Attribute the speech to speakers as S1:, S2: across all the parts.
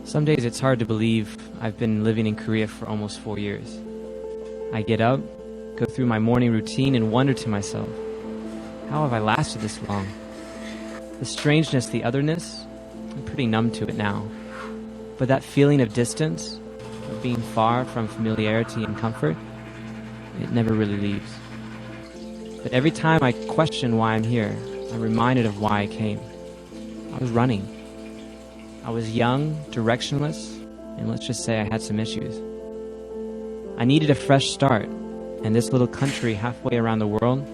S1: Some days it's hard to believe I've been living in Korea for almost 4 years. I get up, go through my morning routine, and wonder to myself, how have I lasted this long? The strangeness, the otherness, I'm pretty numb to it now. But that feeling of distance, of being far from familiarity and comfort, it never really leaves. But every time I question why I'm here, I'm reminded of why I came. I was running. I was young, directionless, and let's just say I had some issues. I needed a fresh start, and this little country halfway around the world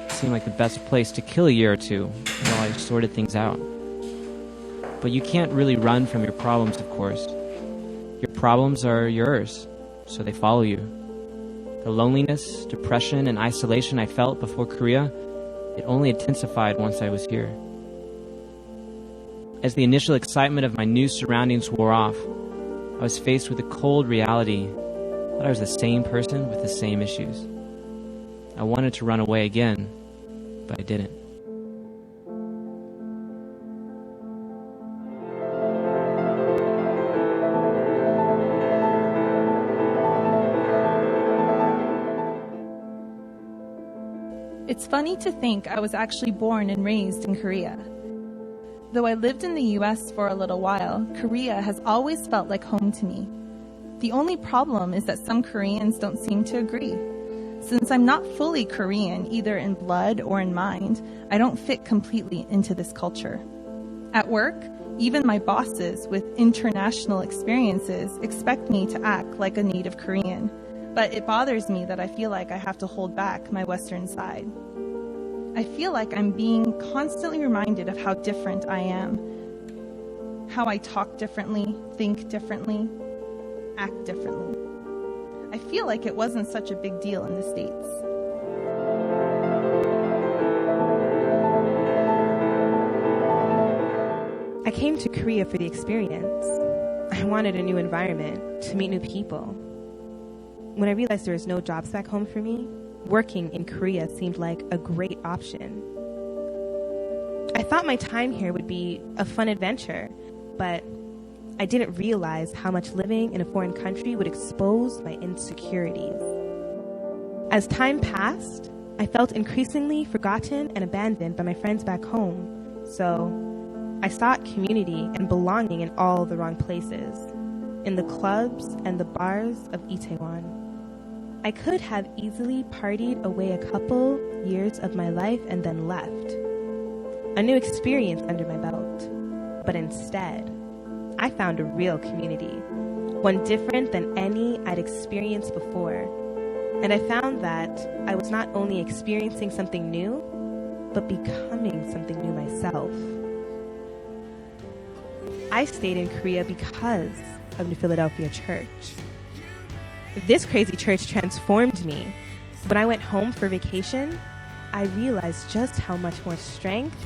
S1: seemed like the best place to kill a year or two while I sorted things out. But you can't really run from your problems, of course. Your problems are yours, so they follow you. The loneliness, depression, and isolation I felt before Korea, it only intensified once I was here. As the initial excitement of my new surroundings wore off, I was faced with the cold reality that I was the same person with the same issues. I wanted to run away again, but I didn't.
S2: It's funny to think I was actually born and raised in Korea. Though I lived in the US for a little while, Korea has always felt like home to me. The only problem is that some Koreans don't seem to agree. Since I'm not fully Korean, either in blood or in mind, I don't fit completely into this culture. At work, even my bosses with international experiences expect me to act like a native Korean, but it bothers me that I feel like I have to hold back my Western side. I feel like I'm being constantly reminded of how different I am, how I talk differently, think differently, act differently. I feel like it wasn't such a big deal in the States.
S3: I came to Korea for the experience. I wanted a new environment, to meet new people. When I realized there was no jobs back home for me, working in Korea seemed like a great option. I thought my time here would be a fun adventure, but I didn't realize how much living in a foreign country would expose my insecurities. As time passed, I felt increasingly forgotten and abandoned by my friends back home, so I sought community and belonging in all the wrong places, in the clubs and the bars of Itaewon. I could have easily partied away a couple years of my life and then left. A new experience under my belt. But instead, I found a real community, one different than any I'd experienced before. And I found that I was not only experiencing something new, but becoming something new myself. I stayed in Korea because of New Philadelphia Church. This crazy church transformed me. When I went home for vacation, I realized just how much more strength,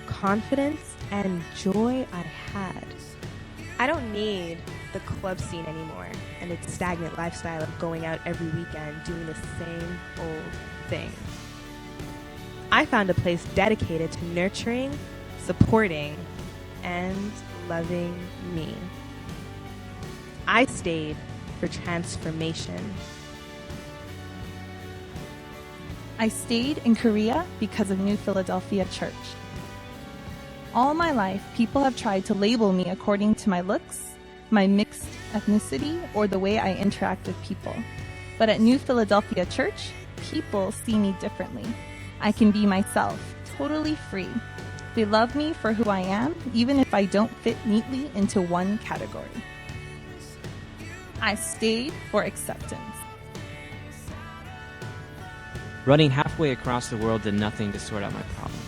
S3: confidence, and joy I had. I don't need the club scene anymore and its stagnant lifestyle of going out every weekend doing the same old thing. I found a place dedicated to nurturing, supporting, and loving me. I stayed for transformation.
S2: I stayed in Korea because of New Philadelphia Church. All my life, people have tried to label me according to my looks, my mixed ethnicity, or the way I interact with people. But at New Philadelphia Church, people see me differently. I can be myself, totally free. They love me for who I am, even if I don't fit neatly into one category. I stayed for acceptance.
S1: Running halfway across the world did nothing to sort out my problem.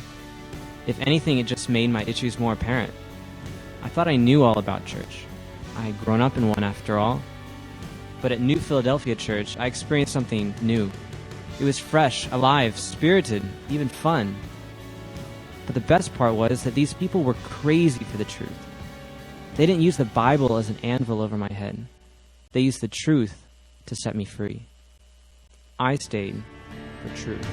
S1: If anything, it just made my issues more apparent. I thought I knew all about church. I had grown up in one after all. But at New Philadelphia Church, I experienced something new. It was fresh, alive, spirited, even fun. But the best part was that these people were crazy for the truth. They didn't use the Bible as an anvil over my head. They used the truth to set me free. I stayed for truth.